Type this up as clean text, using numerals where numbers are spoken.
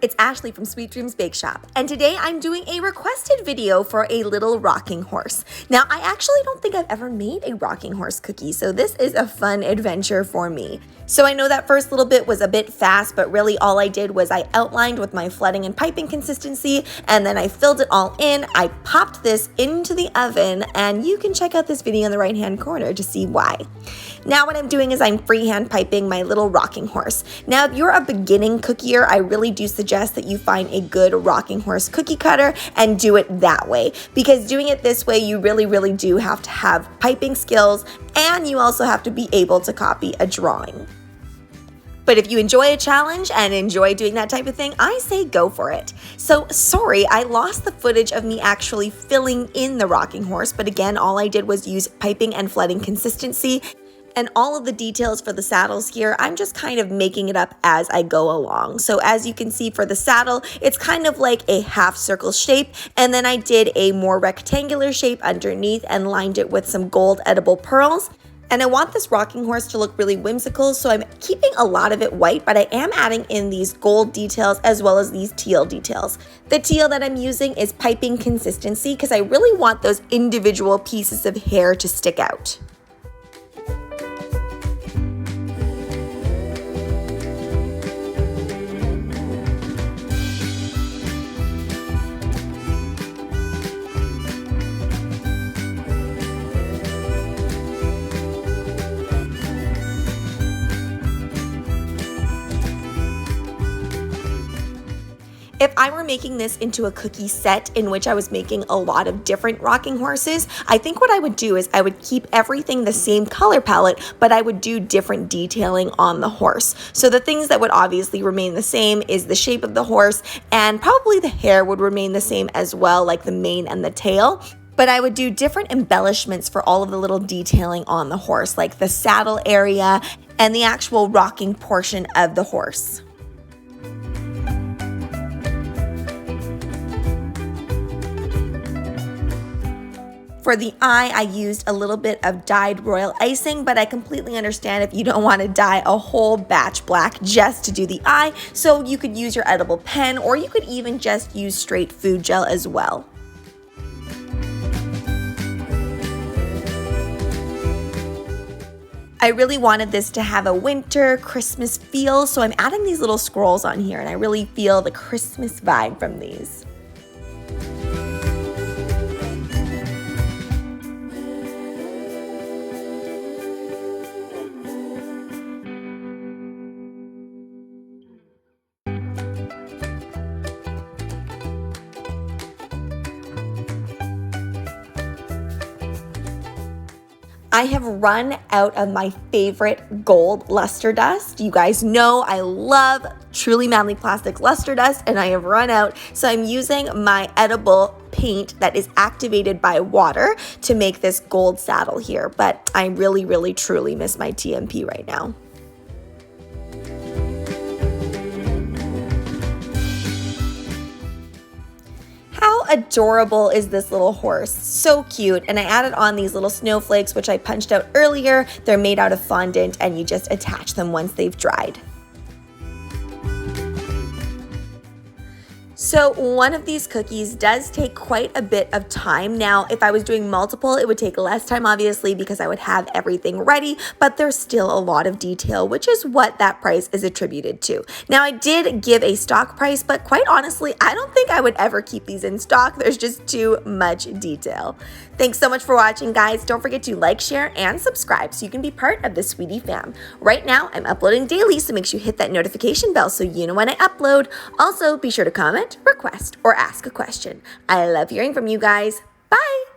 It's Ashleigh from Sweet Dreams Bake Shop, and today I'm doing a requested video for a little rocking horse. Now, I actually don't think I've ever made a rocking horse cookie, so this is a fun adventure for me. So I know that first little bit was a bit fast, but really all I did was I outlined with my flooding and piping consistency, and then I filled it all in. I popped this into the oven, and you can check out this video in the right-hand corner to see why. Now what I'm doing is I'm freehand piping my little rocking horse. Now, if you're a beginning cookier, I really do suggest that you find a good rocking horse cookie cutter and do it that way, because doing it this way, you really do have to have piping skills, and you also have to be able to copy a drawing. But if you enjoy a challenge and enjoy doing that type of thing, I say go for it. So sorry, I lost the footage of me actually filling in the rocking horse, but again, all I did was use piping and flooding consistency. And all of the details for the saddles here, I'm just kind of making it up as I go along. So as you can see for the saddle, it's kind of like a half circle shape. And then I did a more rectangular shape underneath and lined it with some gold edible pearls. And I want this rocking horse to look really whimsical, so I'm keeping a lot of it white, but I am adding in these gold details as well as these teal details. The teal that I'm using is piping consistency because I really want those individual pieces of hair to stick out. If I were making this into a cookie set in which I was making a lot of different rocking horses, I think what I would do is I would keep everything the same color palette, but I would do different detailing on the horse. So the things that would obviously remain the same is the shape of the horse, and probably the hair would remain the same as well, like the mane and the tail. But I would do different embellishments for all of the little detailing on the horse, like the saddle area and the actual rocking portion of the horse. For the eye, I used a little bit of dyed royal icing, but I completely understand if you don't want to dye a whole batch black just to do the eye, so you could use your edible pen, or you could even just use straight food gel as well. I really wanted this to have a winter Christmas feel, so I'm adding these little scrolls on here, and I really feel the Christmas vibe from these. I have run out of my favorite gold luster dust. You guys know I love Truly Madly Plastic luster dust, and I have run out. So I'm using my edible paint that is activated by water to make this gold saddle here. But I really truly miss my TMP right now. How adorable is this little horse? So cute. And I added on these little snowflakes, which I punched out earlier. They're made out of fondant, and you just attach them once they've dried. So one of these cookies does take quite a bit of time. Now, if I was doing multiple, it would take less time, obviously, because I would have everything ready, but there's still a lot of detail, which is what that price is attributed to. Now, I did give a stock price, but quite honestly, I don't think I would ever keep these in stock. There's just too much detail. Thanks so much for watching, guys. Don't forget to like, share, and subscribe so you can be part of the Sweetie fam. Right now, I'm uploading daily, so make sure you hit that notification bell so you know when I upload. Also, be sure to comment, request, or ask a question. I love hearing from you guys. Bye!